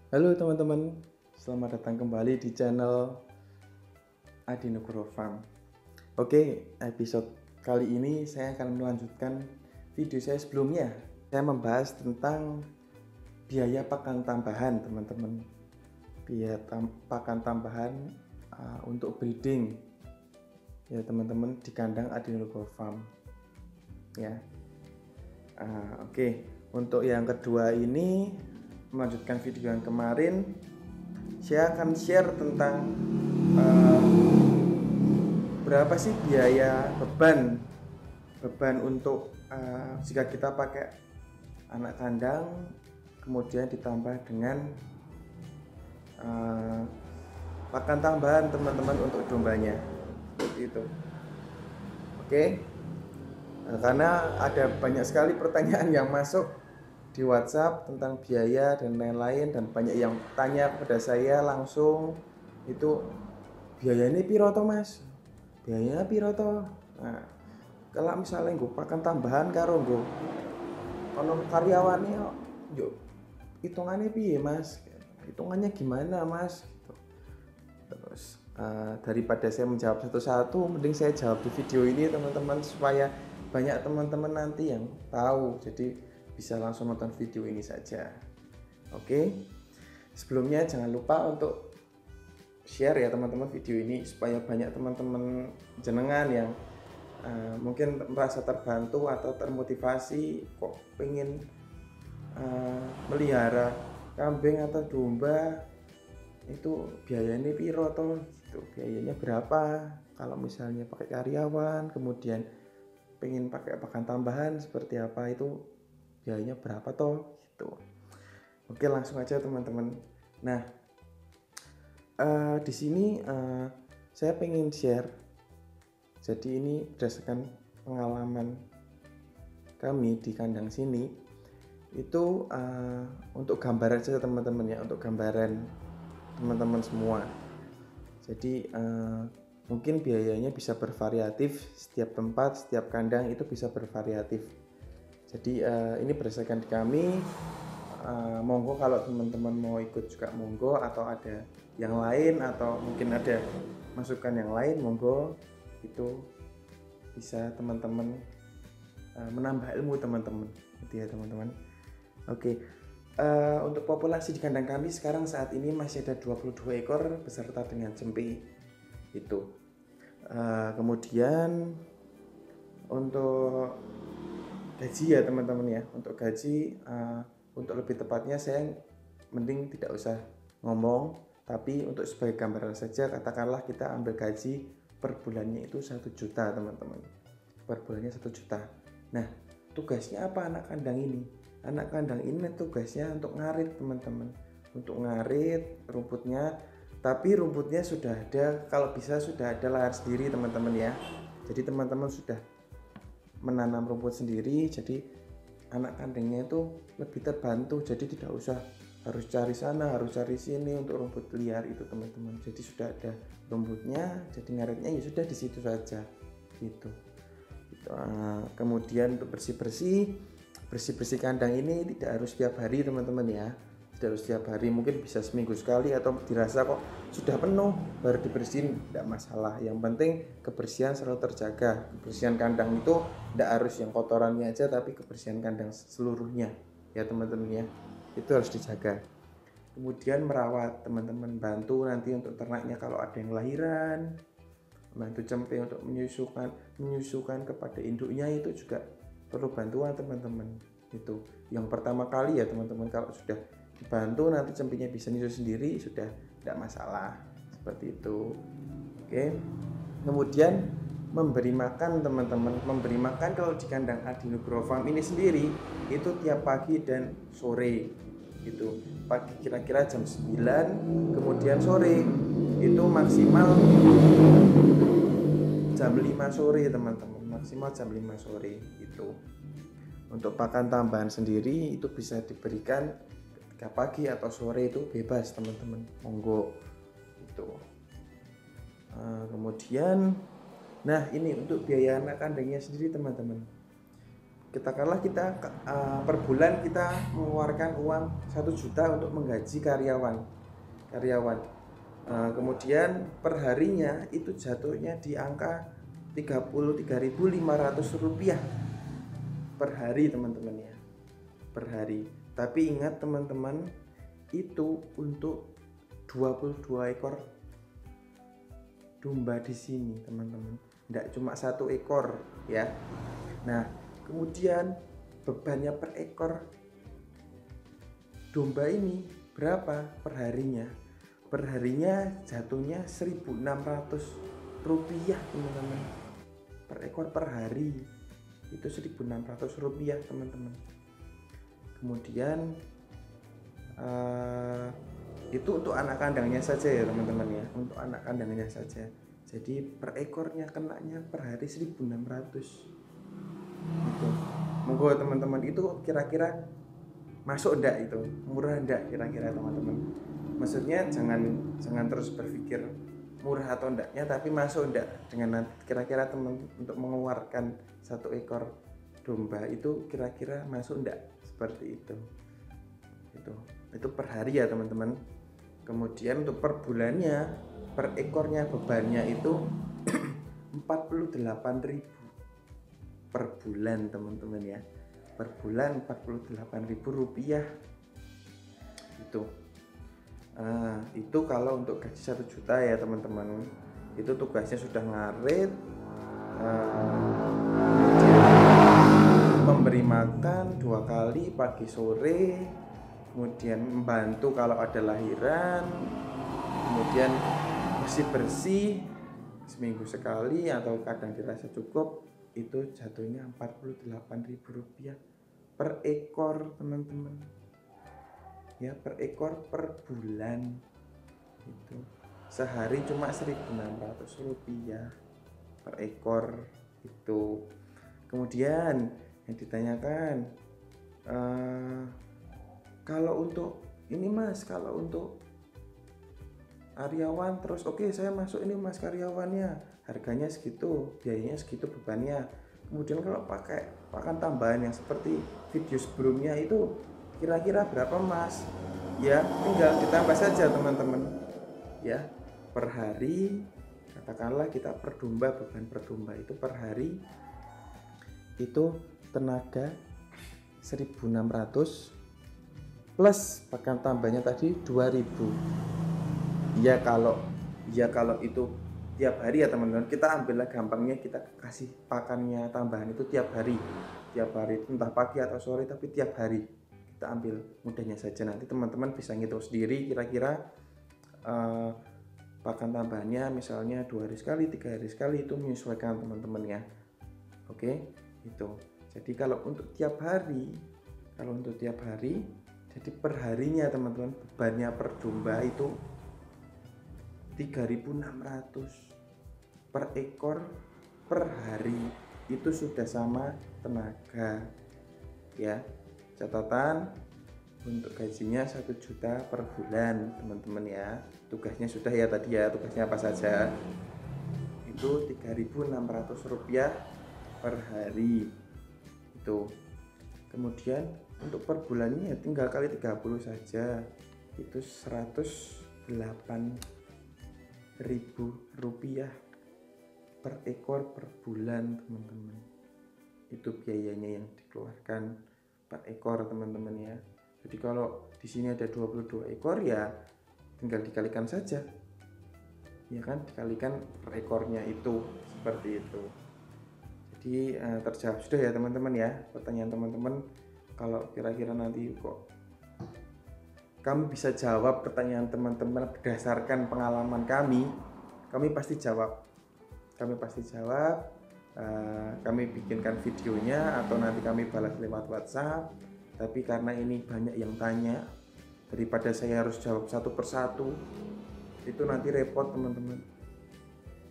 Halo teman-teman, selamat datang kembali di channel Adi Nugroho Farm. Oke, episode kali ini saya akan melanjutkan video saya sebelumnya. Saya membahas tentang biaya pakan tambahan, teman-teman. Biaya pakan tambahan untuk breeding, ya teman-teman, di kandang Adi Nugroho Farm. Ya, oke. Untuk yang kedua ini, melanjutkan video yang kemarin, saya akan share tentang berapa sih biaya beban untuk jika kita pakai anak kandang kemudian ditambah dengan pakan tambahan teman-teman untuk dombanya, seperti itu. Oke. Karena ada banyak sekali pertanyaan yang masuk di WhatsApp tentang biaya dan lain-lain, dan banyak yang tanya kepada saya langsung, itu biaya ini piro to Mas? Biayanya piro to? Nah, kalau misalnya gue pakan tambahan karo gue ono karyawannya yuk hitungannya piye Mas? Hitungannya gimana Mas? Gitu. Terus daripada saya menjawab satu-satu, mending saya jawab di video ini teman-teman, supaya banyak teman-teman nanti yang tahu, jadi bisa langsung nonton video ini saja. Oke, sebelumnya jangan lupa untuk share ya teman-teman video ini, supaya banyak teman-teman jenengan yang mungkin merasa terbantu atau termotivasi kok pengen melihara kambing atau domba, itu biayanya piro toh, itu biayanya berapa kalau misalnya pakai karyawan, kemudian pengen pakai pakan tambahan seperti apa, itu biayanya berapa toh gitu. Oke, langsung aja teman-teman. Nah, di sini saya pengen share, jadi ini berdasarkan pengalaman kami di kandang sini, itu untuk gambaran saja teman-teman ya, untuk gambaran teman-teman semua. Jadi mungkin biayanya bisa bervariatif, setiap tempat, setiap kandang itu bisa bervariatif. Jadi ini berdasarkan di kami. Monggo kalau teman-teman mau ikut juga monggo, atau ada yang lain atau mungkin ada masukan yang lain, monggo, itu bisa teman-teman menambah ilmu teman-teman, gitu ya teman-teman. Oke. Untuk populasi di kandang kami sekarang saat ini masih ada 22 ekor beserta dengan cempe itu. Kemudian untuk gaji ya teman-teman ya, untuk gaji untuk lebih tepatnya saya mending tidak usah ngomong, tapi untuk sebagai gambaran saja, katakanlah kita ambil gaji per bulannya itu 1 juta teman-teman, per bulannya 1 juta. Nah, tugasnya apa anak kandang ini? Anak kandang ini tugasnya untuk ngarit teman-teman, untuk ngarit rumputnya, tapi rumputnya sudah ada, kalau bisa sudah ada lahar sendiri teman-teman ya. Jadi teman-teman sudah menanam rumput sendiri, jadi anak kandangnya itu lebih terbantu, jadi tidak usah harus cari sana harus cari sini untuk rumput liar itu teman-teman. Jadi sudah ada rumputnya, jadi ngaritnya ya sudah di situ saja gitu. Kemudian untuk bersih kandang ini tidak harus setiap hari teman-teman ya, tidak harus setiap hari, mungkin bisa seminggu sekali, atau dirasa kok sudah penuh baru dibersihin, tidak masalah. Yang penting kebersihan selalu terjaga. Kebersihan kandang itu tidak harus yang kotorannya aja, tapi kebersihan kandang seluruhnya ya teman-teman ya, itu harus dijaga. Kemudian merawat teman-teman, bantu nanti untuk ternaknya kalau ada yang lahiran, bantu cempe untuk menyusukan kepada induknya, itu juga perlu bantuan teman-teman. Itu yang pertama kali ya teman-teman, kalau sudah dibantu nanti cempenya bisa nyusu sendiri, sudah tidak masalah, seperti itu. Oke. Kemudian memberi makan teman-teman, memberi makan kalau di kandang Adi Nugroho Farm ini sendiri itu tiap pagi dan sore gitu. Pagi kira-kira jam 9, kemudian sore itu maksimal jam 5 sore teman-teman, maksimal jam 5 sore itu. Untuk pakan tambahan sendiri itu bisa diberikan ketika pagi atau sore, itu bebas teman-teman, monggo itu. Kemudian nah ini untuk biaya anak kandangnya sendiri teman-teman, katakanlah kita per bulan kita mengeluarkan uang 1 juta untuk menggaji karyawan. Kemudian perharinya itu jatuhnya di angka Rp33.500 per hari teman-teman ya, per hari. Tapi ingat teman-teman, itu untuk 22 ekor domba di sini teman-teman, tidak cuma 1 ekor ya. Nah kemudian bebannya per ekor domba ini berapa per harinya? Per harinya jatuhnya Rp1.600 teman-teman, per ekor per hari itu Rp1.600 teman-teman. Kemudian itu untuk anak kandangnya saja ya teman-teman ya, untuk anak kandangnya saja. Jadi per ekornya kenanya per hari 1.600 gitu. Monggo teman-teman, itu kira-kira masuk enggak, itu murah enggak kira-kira teman-teman? Maksudnya jangan terus berpikir murah atau enggaknya, tapi masuk enggak dengan kira-kira teman untuk mengeluarkan 1 ekor domba itu kira-kira masuk enggak, seperti itu. Itu per hari ya teman-teman. Kemudian untuk per bulannya, per ekornya bebannya itu 48.000 per bulan teman-teman ya. Per bulan Rp48.000 itu. Itu kalau untuk gaji 1 juta ya teman-teman. Itu tugasnya sudah ngarit, memberi makan 2 kali pagi sore, kemudian membantu kalau ada lahiran, kemudian bersih-bersih seminggu sekali atau kadang dirasa cukup, itu jatuhnya Rp48.000 per ekor teman-teman ya, per ekor per bulan. Itu sehari cuma Rp1.600 per ekor itu. Kemudian yang ditanyakan, kalau untuk ini mas, kalau untuk karyawan terus oke, saya masuk ini mas karyawannya, harganya segitu, biayanya segitu, bebannya. Kemudian kalau pakai pakan tambahan yang seperti video sebelumnya itu kira-kira berapa mas? Ya tinggal ditambah saja teman-teman ya. Per hari katakanlah kita per domba, beban per domba itu per hari itu tenaga 1.600 plus pakan tambahnya tadi 2.000 ya. Kalau itu tiap hari ya teman-teman, kita ambillah gampangnya, kita kasih pakannya tambahan itu tiap hari entah pagi atau sore, tapi tiap hari kita ambil, mudahnya saja. Nanti teman-teman bisa ngitung sendiri kira-kira pakan tambahannya misalnya 2 hari sekali, 3 hari sekali, itu menyesuaikan teman-teman ya. Oke, itu. Jadi kalau untuk tiap hari jadi perharinya teman-teman, bebannya per domba itu 3.600 per ekor per hari. Itu sudah sama tenaga ya. Catatan untuk gajinya 1 juta per bulan teman-teman ya. Tugasnya sudah ya tadi ya, tugasnya apa saja. Itu Rp3.600 per hari itu. Kemudian untuk per bulannya tinggal kali 30 saja, itu Rp108.000 per ekor per bulan teman-teman. Itu biayanya yang dikeluarkan per ekor teman-teman ya. Jadi kalau di sini ada 22 ekor ya tinggal dikalikan saja ya kan, dikalikan per ekornya itu, seperti itu. Jadi terjawab sudah ya teman-teman ya pertanyaan teman-teman. Kalau kira-kira nanti kok kami bisa jawab pertanyaan teman-teman berdasarkan pengalaman kami pasti jawab. Kami bikinkan videonya atau nanti kami balas lewat WhatsApp. Tapi karena ini banyak yang tanya, daripada saya harus jawab satu persatu, itu nanti repot teman-teman.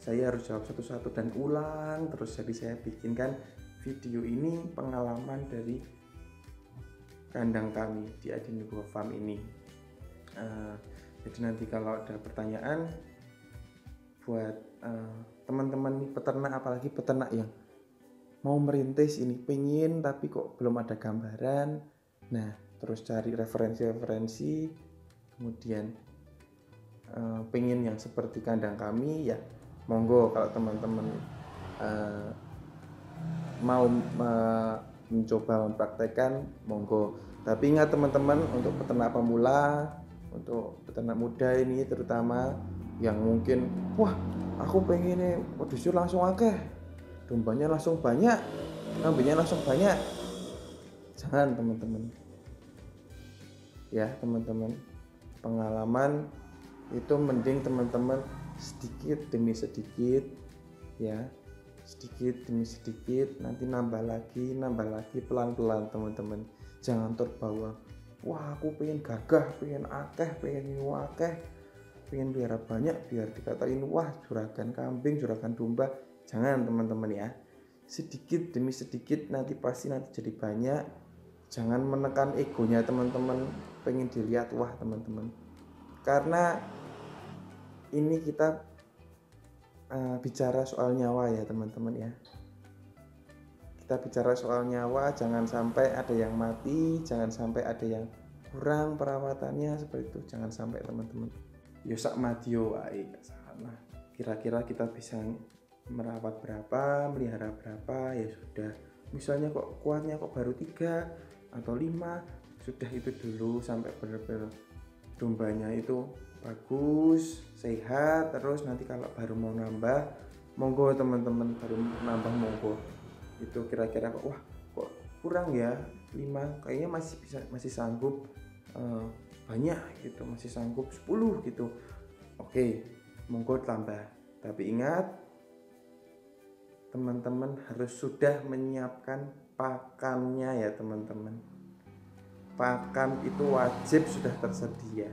Saya harus jawab satu-satu dan ulang terus. Jadi saya bikinkan video ini pengalaman dari kandang kami di Adinugro Farm ini. Jadi nanti kalau ada pertanyaan buat teman-teman peternak, apalagi peternak yang mau merintis ini, pengen tapi kok belum ada gambaran. Nah, terus cari referensi-referensi, kemudian pengen yang seperti kandang kami, ya monggo kalau teman-teman mau mencoba mempraktekkan, monggo. Tapi ingat teman-teman, untuk peternak pemula, untuk peternak muda ini terutama, yang mungkin wah aku pengen nih produksi langsung akeh, dombanya langsung banyak, kambingnya langsung banyak, jangan teman-teman ya. Teman-teman, pengalaman itu mending teman-teman sedikit demi sedikit ya, sedikit demi sedikit, nanti nambah lagi pelan-pelan teman-teman. Jangan terbawa, wah aku pengen gagah, pengen akeh, pengen akeh, pengen biar banyak, biar dikatain wah juragan kambing, juragan domba. Jangan teman-teman ya, sedikit demi sedikit nanti pasti nanti jadi banyak. Jangan menekan egonya teman-teman, pengen dilihat wah teman-teman, karena ini kita bicara soal nyawa ya teman-teman ya. Kita bicara soal nyawa, jangan sampai ada yang mati, jangan sampai ada yang kurang perawatannya seperti itu, jangan sampai teman-teman. Yo sak madio wae salah. Kira-kira kita bisa merawat berapa, melihara berapa, ya sudah. Misalnya kok kuatnya kok baru 3 atau 5, sudah itu dulu sampai benar-benar dombanya itu bagus, sehat. Terus nanti kalau baru mau nambah, monggo teman-teman, baru nambah monggo. Itu kira-kira kok wah kok kurang ya 5, kayaknya masih sanggup banyak gitu, masih sanggup 10 gitu, oke monggo tambah. Tapi ingat teman-teman harus sudah menyiapkan pakannya ya teman-teman. Pakan itu wajib sudah tersedia.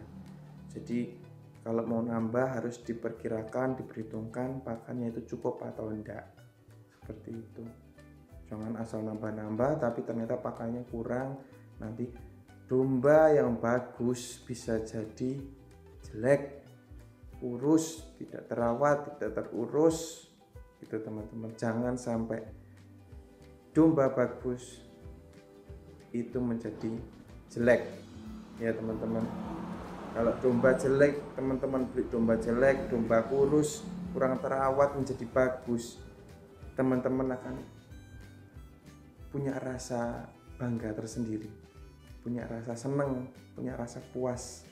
Jadi kalau mau nambah harus diperkirakan, diperhitungkan pakannya itu cukup atau enggak, seperti itu. Jangan asal nambah-nambah tapi ternyata pakannya kurang, nanti domba yang bagus bisa jadi jelek, kurus, tidak terawat, tidak terurus itu teman-teman. Jangan sampai domba bagus itu menjadi jelek ya teman-teman. Kalau domba jelek, teman-teman beli domba jelek, domba kurus, kurang terawat menjadi bagus, teman-teman akan punya rasa bangga tersendiri, punya rasa senang, punya rasa puas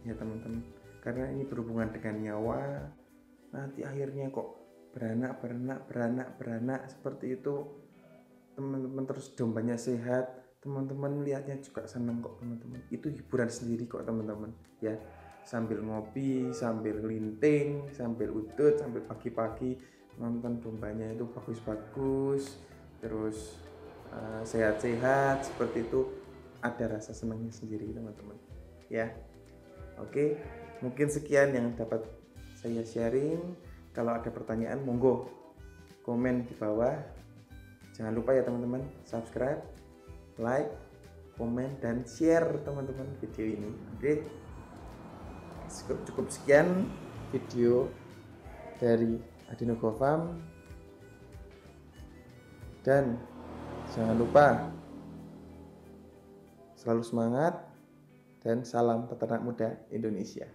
ya teman-teman. Karena ini berhubungan dengan nyawa, nanti akhirnya kok beranak seperti itu teman-teman, terus dombanya sehat, teman-teman melihatnya juga senang kok teman-teman. Itu hiburan sendiri kok teman-teman ya, sambil ngopi, sambil linting, sambil udut, sambil pagi-pagi nonton dombanya itu bagus-bagus, terus sehat-sehat seperti itu, ada rasa senangnya sendiri teman-teman ya. Oke, mungkin sekian yang dapat saya sharing. Kalau ada pertanyaan monggo komen di bawah. Jangan lupa ya teman-teman, subscribe, like, komen, dan share teman-teman video ini. Oke, cukup sekian video dari Adinogo Farm, dan jangan lupa selalu semangat dan salam peternak muda Indonesia.